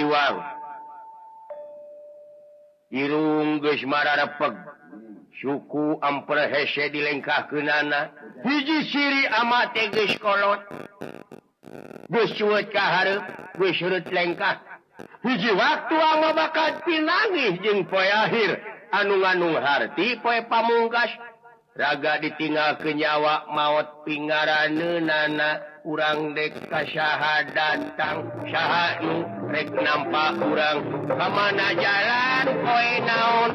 juang irung geus mararepeg suku ampere hese dilengkahkeunana hiji siri ama teh geus kolot geus cueut ka hareup geus seureut lengkah hiji waktu ama bakal pinangih jeung poe akhir anu ngandung harti poe pamungkas raga ditinggalkeun nyawa maot pingaraneunana urang dek kasaha datang saha nu rek nampa urang kamana jalan poe naon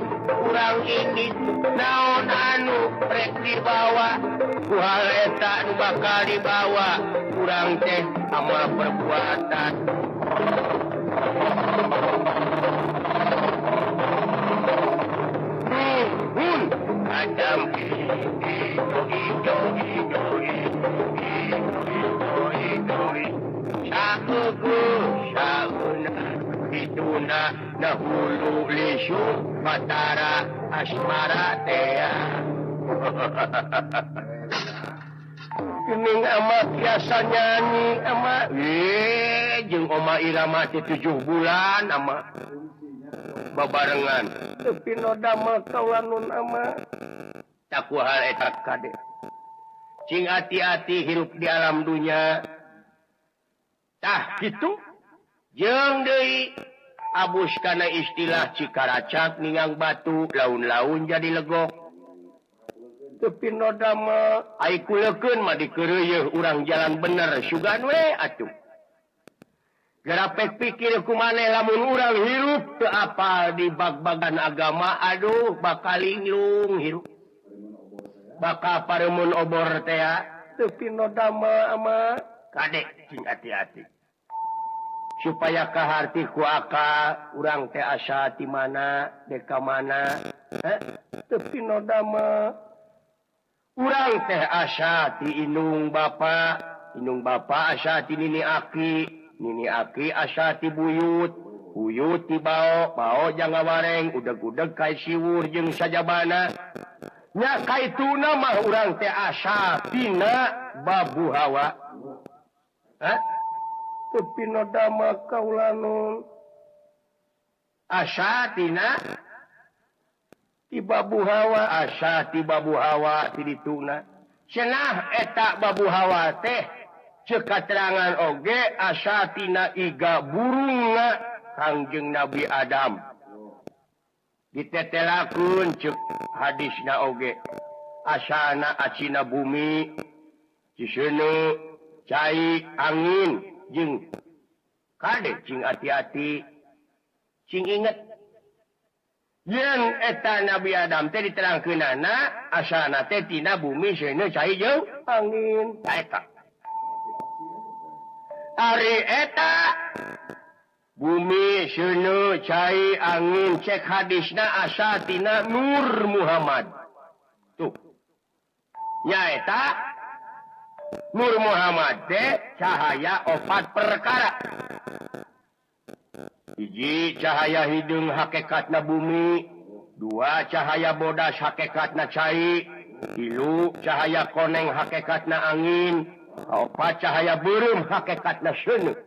urang ingin naon anu rek dibawa ku hal eta nu bakal dibawa urang teh amal perbuatan Adam Sakuku sauna Ituna nahulu lisu Batara asmara tea Kening ama biasa nyanyi ama jeung oma irama 7 bulan ama babarengan tapi noda mah kawanun ama taku hal eta kade cing hati-hati hirup di alam dunia tah kitu jeung deui abus kana istilah cikaracak ningang batu laun-laun jadi legok tapi noda mah ai kuleukeun mah dikeureuyeun urang jalan bener sugan we atuh Gerapek pikir kumaneh lamun urang hirup teu apal di bag-bagan agama aduh bakal linglung hirup bakal paremun obor teh teu pinoda ama kadek cing hati-hati supaya kaharti ku akal urang teh asa ti mana deka mana teu pinoda urang teh asa ti inung bapa asa ti nini aki asa ti buyut ti bao jang wareng udeg-udeg kai siwur jeung sajabana nya kaituna mah urang teh asa tina babu hawa teu pinoda mah kaulanun asa tina ti babu hawa asa ti babu hawa ti dituna cenah eta babu hawa teh ceuk katerangan oge asa tina iga burungna Kangjeng Nabi Adam ditetelakeun ceuk hadisna oge asana acina bumi ciseuneu cai angin jeung kade cing hati-hati cing inget yen eta Nabi Adam teh diterangkeunana asana teh tina bumi seuneu cai jeung angin eta Ari eta bumi seuneu cai angin cek hadisna asa tina Nur Muhammad tuh nya eta Nur Muhammad teh cahaya 4 perkara hiji cahaya hideung hakikatna bumi 2 cahaya bodas hakikatna cai 3 cahaya koneng hakikatna angin 4 cahaya beureum hakikatna seuneu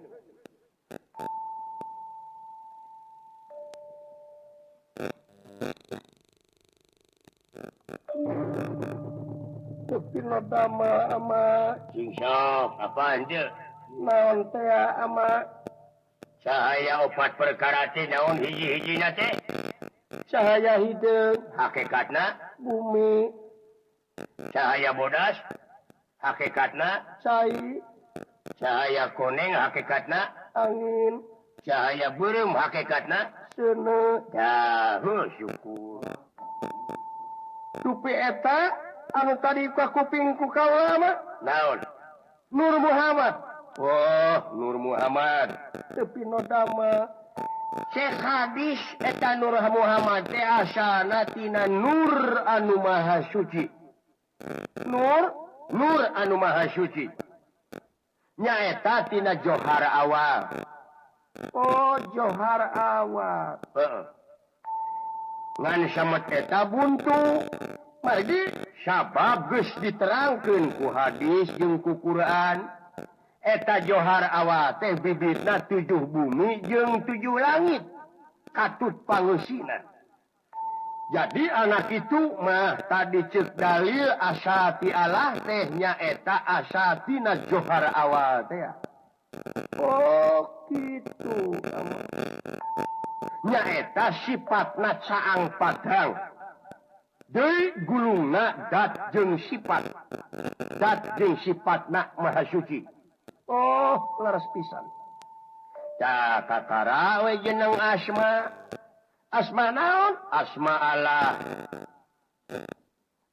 tapi nodama ama cing sok apaan teh naon teh ama cahaya 4 perkara teh naon hiji-hijina teh cahaya hideung hakikatna bumi cahaya bodas hakikatna cai cahaya koneng hakikatna angin cahaya beureum hakikatna seuneu dah syukur tupi eta anu tadi ka kupingku kaula mah naon Nur Muhammad oh Nur Muhammad teu pinoda mah cek hadis eta Nur Muhammad teh asana tina Nur anu maha suci Nur anu maha suci nyaeta tina johar awal oh johar awal ngan samet eta buntu margi sabab geus diterangkeun ku hadis jeung ku Quran eta johar awal teh bibitna 7 bumi jeung 7 langit katut pangusina. Jadi anak itu mah tadi cek dalil asa ti Allah teh nyaeta asa tina johar awal teh. Oh gitu. Nyaeta sifatna caang padang. Deui gulungna dat jeung sifat. Dat jeung sifatna maha suci. Oh, leres pisan. Da kakara we jeneng asma. Asma naon? Asma Allah.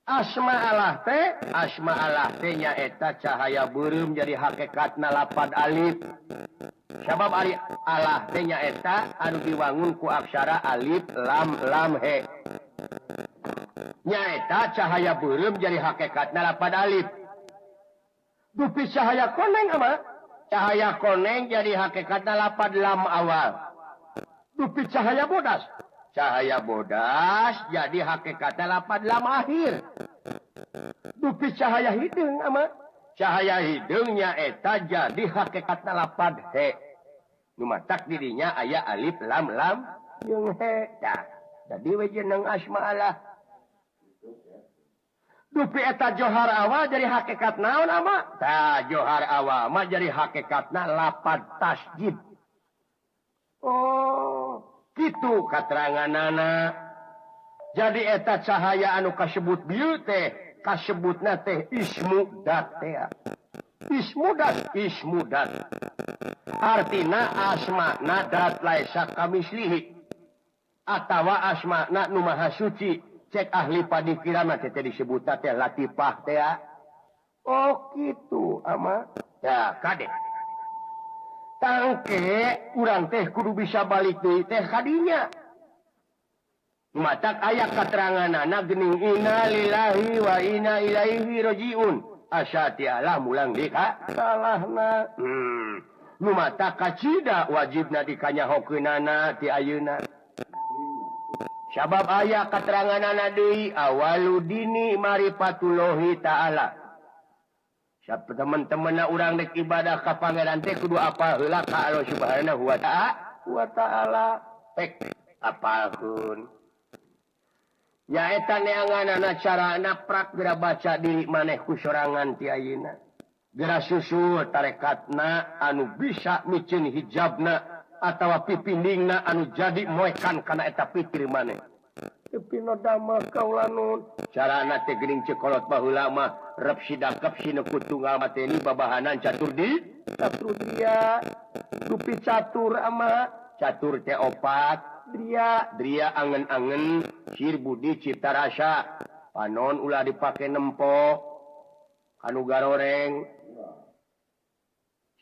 Asma Allah teh nyaeta cahaya beureum jadi hakikatna lapad alif. Sabab ari Allah teh nyaeta anu diwangun ku aksara alif lam he. Nyaeta cahaya beureum jadi hakikatna lapad alif. Dupi cahaya koneng ama? Cahaya koneng jadi hakikatna lapad lam awal. Dupi cahaya bodas. Cahaya bodas jadi hakikatna lapad lam akhir. Dupi cahaya hideung ama? Cahaya hideung nyaeta jadi hakikatna lapad he. Nu matak dirinya aya alif lam jeung he. Tah, jadi we jeneng asma Allah. Dupi eta johar awal jadi hakikat naon ama? Tah, johar awal mah jadi hakikatna lapad tasjid. Oh, kitu kateranganana. Jadi eta cahaya anu kasebut bieu teh kasebutna teh ismu dat teh. Ismu dat. Artina asmana dat laisa kamislihi. Atawa asmana nu maha suci. Cek ahli padikirana teh disebutna teh latifah teh. Oh kitu ama. Ya kade. Tangke urang teh kudu bisa balik deui teh kadinya. Matak aya kateranganana geuning inna lillahi wa inna ilaihi rajiun. Asyati Allah mulang di ka salahna. Nu matak kacida wajibna dikanyahokeunana ti ayeuna. Sabab aya kateranganana deui awaludini marifatullahi ta'ala. Siapa teman-temanna urang dek ibadah ka pangeran teh kudu apal heula ka Allah Subhanahu wa ta'ala. Pek apalkeun. Nyaeta neanganana carana prak geura baca diri maneh ku sorangan ti ayeuna. Geura susul tarekatna anu bisa micin hijabna atawa pipindingna anu jadi moekan kana eta pikir maneh. Pipina damah kaulanun. Carana teh geuning cekolot baheula mah rep sidakep sinu kutunggal mateni babahanan catur dia. Dupi catur ama catur teh opat. Dria angen-angen sir budi cipta rasa. Panon ulah dipake nempo. Anu garoreng.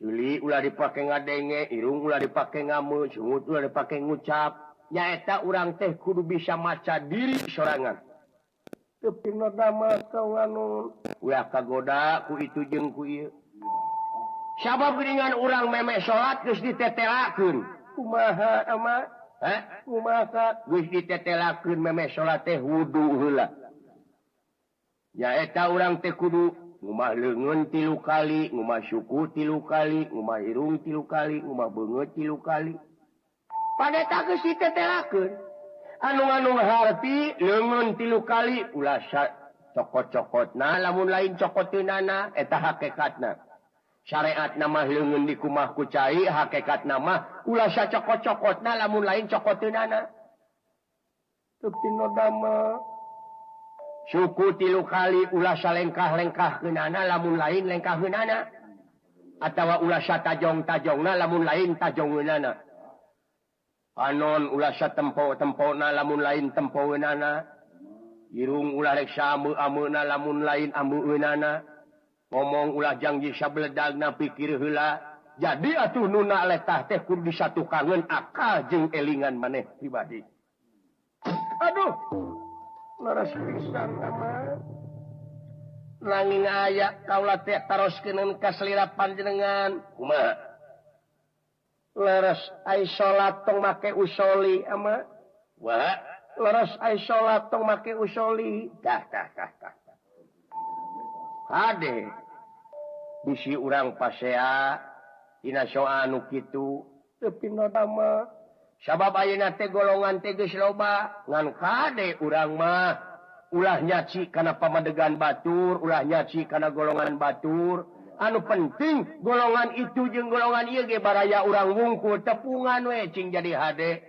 Culi ulah dipake ngadenge, irung ulah dipake ngamu, sungut ulah dipake ngucap. Nyaeta urang teh kudu bisa maca diri sorangan. Tepina dama kaulanun. Ulah kagoda ku itu jeung ku ieu. Sabab geuningan urang meme salat geus ditetelakeun. Kumaha ama? Kumaha geus ditetelakeun meme salat teh wudu heula. Nyaeta urang teh kudu ngumah leungeun 3 kali, ngumah syuku 3 kali, ngumah irung 3 kali, ngumah beungeut 3 kali. Padeta geus ditetelakeun. Anu harti leungeun 3 kali ulah cokot-cokotna lamun lain cokoteunana eta hakikatna. Syariatna mah leungeun di kumah ku cai, hakikatna mah ulah sacokot-cokotna lamun lain cokoteunana. Tepina dama suku 3 kali ulah salengkah-lengkahkeunana lamun lain lengkahkeunana. Atawa ulah satajong-tajongna lamun lain tajongeunana. Anon ulah satempo-tempona lamun lain tempoeunana. Irung ulah rek saameu-ameuna lamun lain ameueunana. Ngomong ulah janji sabledagna pikir heula. Jadi atuh nuna letah teh kudu disatukangeun akal jeung elingan maneh pribadi. Aduh. Laras pisan ama. Nanging aya kaula teh taroskeun ka selira panjenengan. Kumaha? Laras ai salat tong make usoli ama. Wah, laras ai salat tong make usoli. Dah. Kade. bisi urang pasea dina soal anu kitu teu pinodama sabab ayeuna teh golongan teh geus loba ngan kade urang mah ulah nyaci kana pamadegan batur ulah nyaci kana golongan batur anu penting golongan itu jeung golongan ieu ge baraya urang wungkul tepungan we cing jadi hade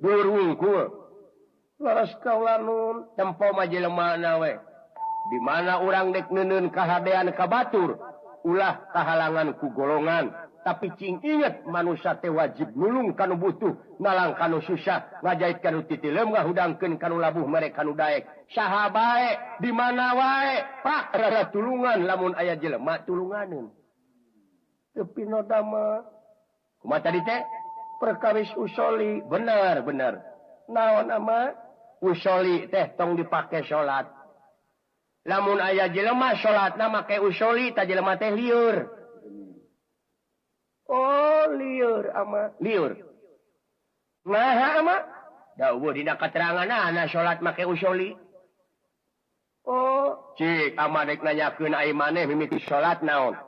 dur wungkul laras kaulanun tempo mah jelemana we di mana urang dek neuneun kahadean ka batur ulah kahalangan ku golongan tapi cing inget manusia teh wajib nulung kanu butuh nalang kanu susah ngajait kanu titilem ngahudangkeun kanu labuh mere kanu daek saha bae di mana wae pak rara tulungan lamun aya jelema tulunganeun teu pinodama kumaha tadi teh perkawis usoli bener naon ama usoli teh tong dipake salat lamun aya jelema salatna make usoli ta jelema teh lieur. Oh, liur ama. Liur. Nah, ama. Dauh dina keteranganana salat make usoli. Oh, cik ama dek nanyakeun ai maneh mimiti salat naon?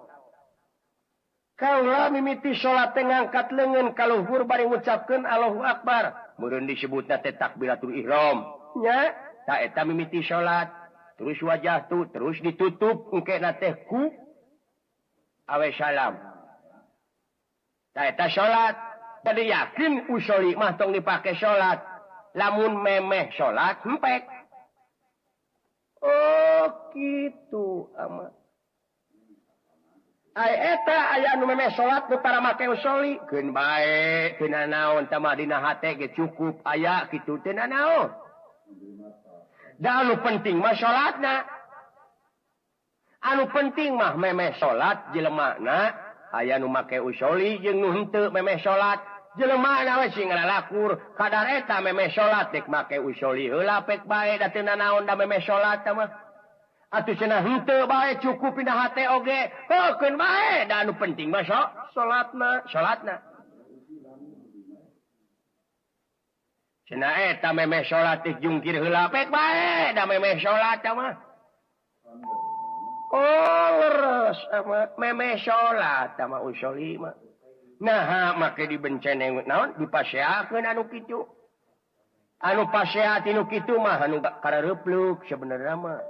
Kaula mimiti salat teh ngangkat leungeun ka luhur bari ngucapkeun Allahu Akbar. Meureun disebutna teh takbiratul ihram. Nya, ta eta mimiti salat. Terus wajah tu terus ditutup engkena teh ku awe salam. Eta salat tadi yakin usoli mah tong dipake salat lamun memeh salat hempek oh kitu ama ai eta aya anu memeh salat nu tara make usoli keun bae keun naon tah mah dina hate ge cukup aya kitu teh naon da anu penting mah salatna anu penting mah memeh salat jelemana aya nu make usoli jeung nu henteu memeh salat jelema na we sing ngalakur kadar eta memeh salat dek make usoli heula pek bae da teu naon da memeh salat mah atuh cenah henteu bae cukup pina hate oge heukeun bae da anu penting mah salatna cenah eta memeh salat teh jungkir heula pek bae da memeh salat mah oh, leres ama memeh salat sama usoli mah. Nah, make dibencene naon dipaseakeun anu kitu. Anu pasea tinu kitu mah anu kareupluk sabenerna mah.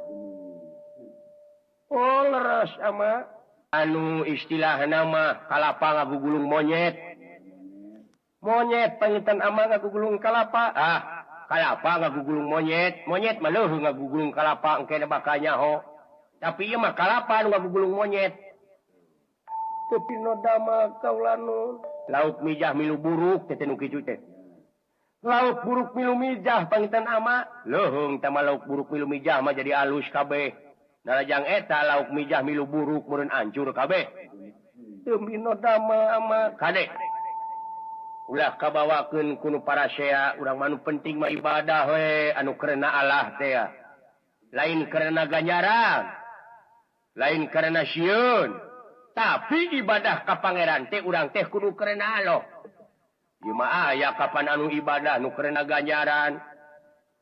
Oh, leres ama anu istilahna mah kalapa ngagugulung monyet. Monyet pangitan ama ngagugulung kalapa. Ah, kalapa ngagugulung monyet. Monyet mah leuh ngagugulung kalapa engke bakal nyaho. Tapi ieu mah kalapa anu ngagugulung monyet. Teu pinodama kaulanun. Lauk mijah milu buruk teh nu kitu teh. Lauk buruk milu mijah pangitan ama, leuheung tah mah lauk buruk milu mijah mah jadi alus kabeh. Narajang eta lauk mijah milu buruk meureun hancur kabeh. Teu pinodama ama kade. Ulah kabawakeun kuno parasea urang mah anu penting mah ibadah we anu karena Allah teh. Lain karena ganjaran. Lain karena sieun tapi ibadah ka pangeran teh urang teh kudu karena Allah ieu mah aya kapan anu ibadah nu karena ganjaran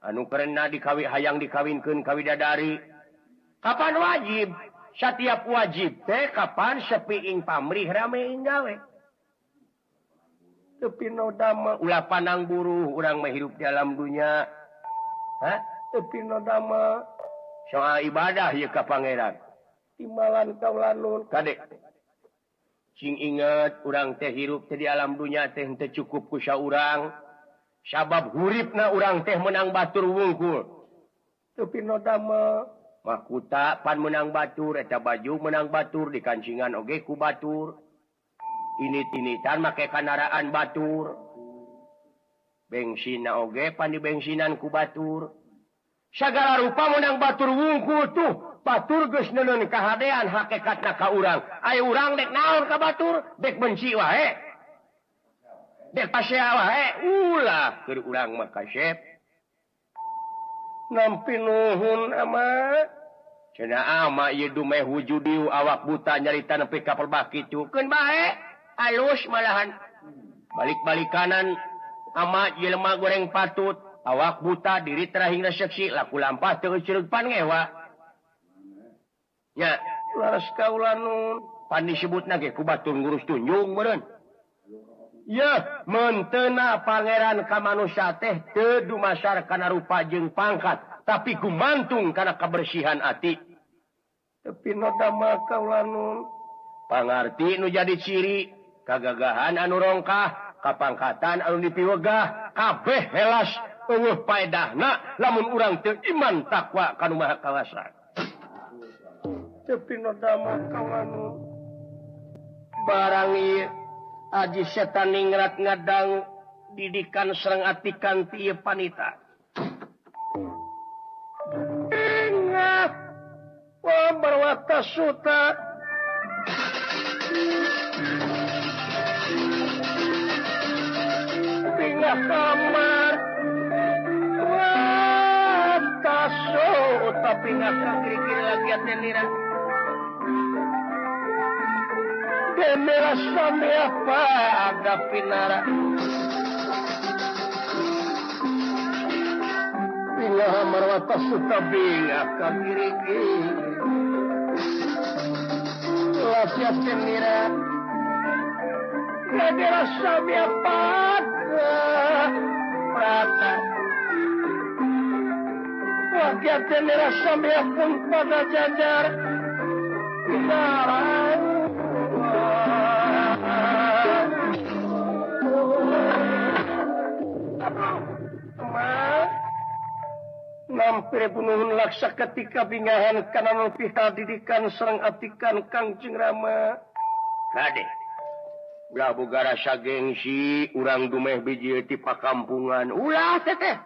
anu karena hayang dikawinkeun ka widadari kapan wajib setiap wajib teh kapan sepiing pamrih rame gawe teu pinodama ulah pandang buruh urang mah hirup di alam dunya teu pinodama soal ibadah ieu ka pangeran timbalan kaulanun kadek sing inget urang teh hirup teh di alam dunya teh teu cukup ku saurang sabab huripna urang teh menang batur wungkul teu pinodama mahkuta pan menang batur eta baju menang batur dikancingan oge ku batur init-initan make kendaraan batur bensinna oge pan dibensinan ku batur sagala rupa menang batur wungkul tuh batur geus neuneun kahadean hakikatna ka urang. Aya urang dek naon ka batur? Dek benci wae. Dek pasea wae. Ulah keur urang mah kasep. Nampi nuhun ama. Cenah ama ieu dumeh wujudi awak buta nyarita nepi ka perbah kitu. Keun bae. Alus malahan. Balik-balikanan ama jelema goreng patut. Awak buta diri terahing seksi laku lampah teu ceureup pan ngewa. Ya, laras kaulanun pan disebutna ge ku batur ngurus tunjung meureun. Ya, mentena pangeran ka manusia teh teu dumasar kana rupa jeung pangkat, tapi gumantung kana kabersihan ati. Tapi nodama kaulanun pangarti nu jadi ciri kagagahan anu rongkah, kapangkatan anu dipiwegah, kabeh helas eueuh paedahna lamun urang teu iman takwa kanu Maha Kawasa. Tapi nodama kaulanun barang ieu aji setan ningrat ngadang didikan sareng atikan ti ieu panita. Ingat Barwata Suta tinggal kamar Wata Suta pingat kagiri-giri lagi atenira Demera sampe apa agak pinara Pindah Marwata Suta bingak kagiri-giri Lasya tenira Demera sampe apa Prata Wajah tenira sampe pun pada jajar Pinara Nampir bunuhun laksa ketika bingahan kana pihak didikan serang atikan Kangjeng Rama. Kade. Ulah boga rasa gengsi urang dumeh biji ti pakampungan. Ulah teteh.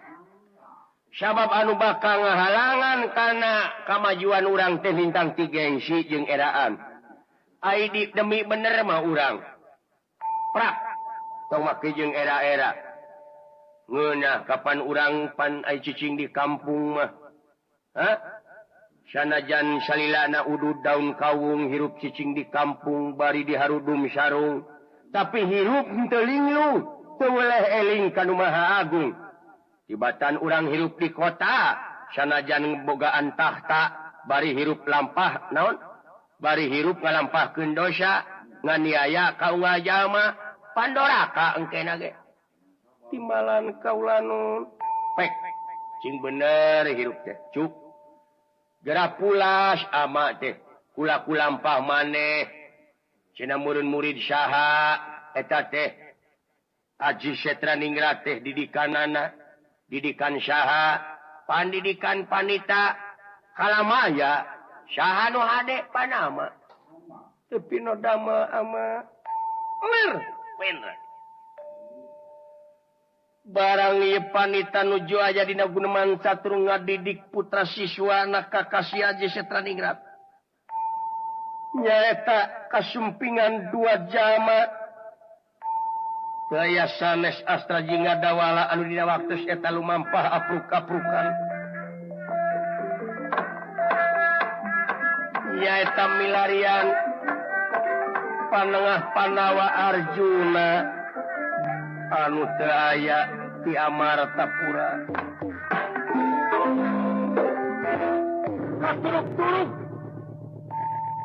Sabab anu bakal ngahalangan kana kamajuan urang teh lintang ti gengsi jeung eraan. Aidi demi bener mah urang. Prak. Tong make jeung era-era. Ngeunah kapan urang pan ai cicing di kampung mah. Ha? Sanajan salilana udud daun kawung hirup cicing di kampung bari diharudum sarung. Tapi hirup henteu linglung, teu weleh eling ka Nu Maha Agung. Tibatan urang hirup di kota, sanajan bogaan tahta bari hirup lampah naon? Bari hirup ngalampahkeun dosa, nganiaya ka unggal jalma, pandoraka engkena ge. Timbalan kaulanun pek cing bener hirup teh cuk gerak pulas ama teh kula-kula lampah maneh cenah murid-murid saha eta teh Aji Setra Ningrat teh didikanana didikan saha pandidikan panita kalamaya saha nu hade panama tepi no dama ama bener barang ieu panita nuju aja dina Guneman Catur ngadidik putra siswana kakasih Aji Setra Ningrat. Nyaeta kasumpingan 2 jalma. Daya sanes astra jinga dawala anu dina waktu eta lumampah apruk-aprukan. Nyaeta milarian panengah Panawa Arjuna. Anu teu aya ti Amartapura. Katuruk-turuk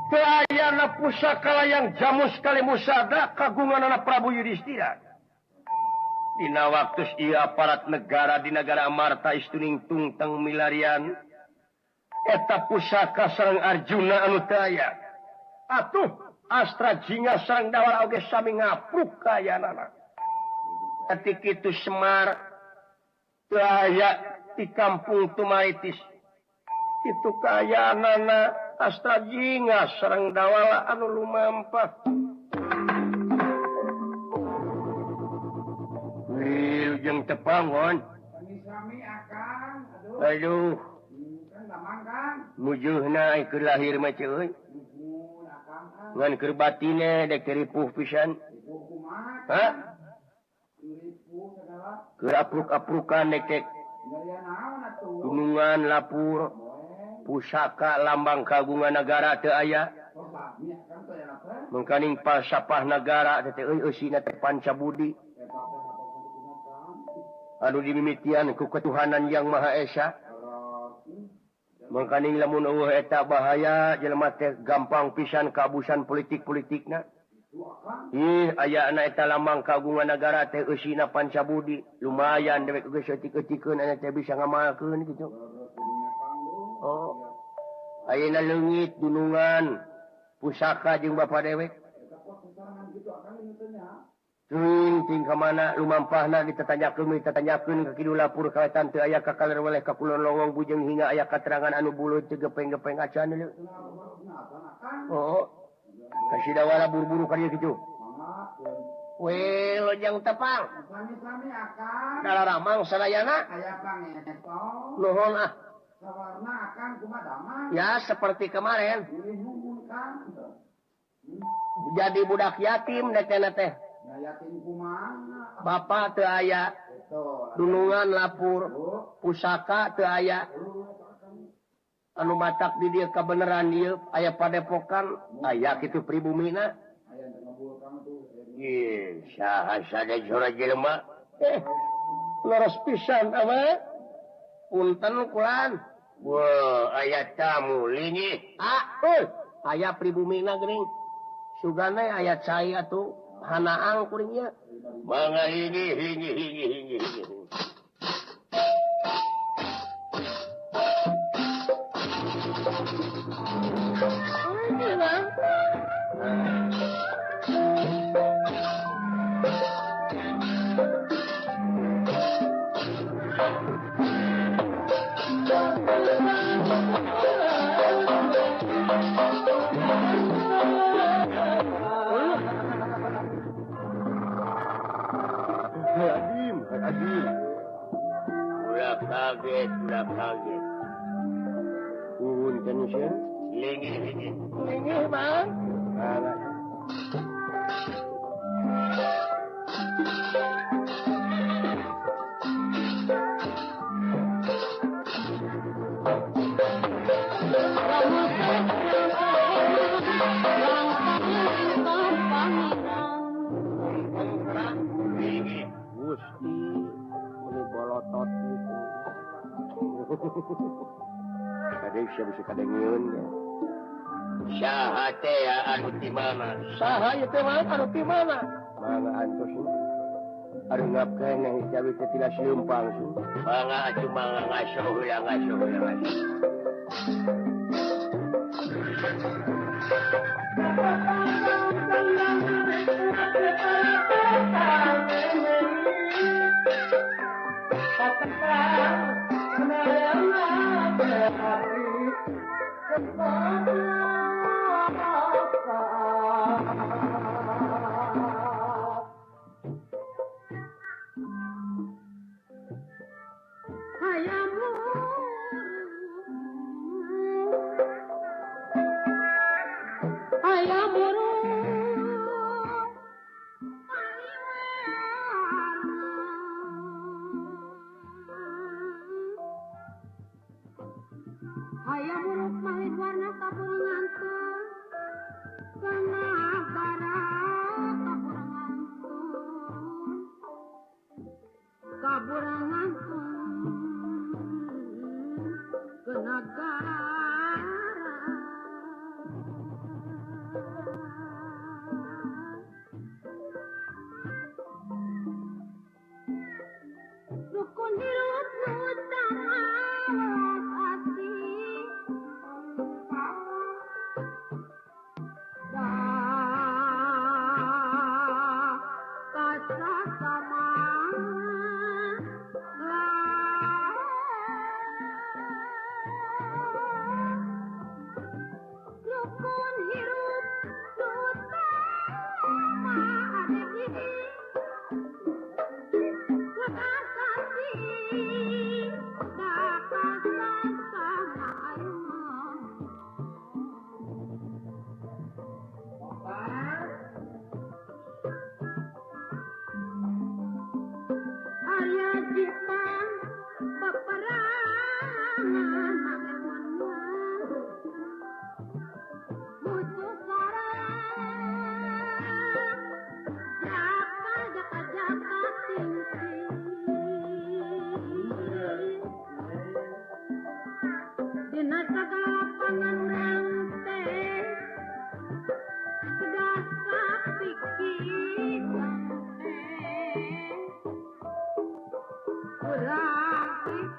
teu aya pusaka yang jamus kali musada kagunganana Prabu Yudhistira. Dina waktu ieu aparat negara di negara Amarta istuning tungteng milarian eta pusaka sareng Arjuna anu teu aya. Atuh astra jinga sareng dawala oge sami ngapruk kayanana. Ketika itu Semar kaya di kampung Tumaitis itu kaya nana astra jinga sareng dawala anu lumampah. Wil jeung tepangon. Aduh. Mujuhna ai keur lahir mah ceuy. Ngan keur batine dek ripuh pisan. Hah? Kerapruk-aprukan nekek gunungan lapur pusaka lambang kagungan negara teu aya mengkaning pasapah negara teh eusina teh pancabudi anu dimimitian ku ketuhanan yang Maha Esa mangkaning lamun eueuh eta bahaya jelema teh gampang pisan keabusan politik-politikna. Ih, aya anak eta lambang kagungan negara teh eusina pancabudi. Lumayan dewek geus eutik-eutikeun aya teh bisa ngamalkeun kitu. Oh. Ayeuna leungit gunungan pusaka jeung bapa dewek. Ting ka mana lumampahna ditatanyakeun ka kidu lapur kawetan teu aya kakaler weleh ka kulon lowong bujeng hingga aya katerangan anu buleut teu gepeng-gepeng acan leu. Oh. Kasih dawala buru-buru ka dieu kitu. We lojang tepang. Sami-sami akan. Dalaramang sadayana. Aya pangeto. Nuhun ah. Sawarna akan kumaha Ya seperti kemarin. kan. Jadi budak yatim netena teh. Yatim kumaha? Bapak teu aya. Dunungan lapur. Pusaka teu aya. Anu matak di dieu kabeneran dieu aya padepokan aya kitu pribumina. Aya ngabulkan tuh. Ih, saha sada jora jelema. Leres pisan awe. Punten kulan. Wah, aya tamu lingi. Aya pribumina geuning. Sugana aya cai atuh hanaang kuring nya. Mangga hingi. Adim. Udah kaget. Punten sih. Lingi, Bang. Gusti ini bolotot gitu. Ada bisa kadengieun ya. Saha teh anu ti mana? Saha ieu teh anu ti mana? Mangga antos. Arengap keneh jawi teh tilas leumpang. Mangga atuh mangga ngaso heula. segala rante dasa pikir kurang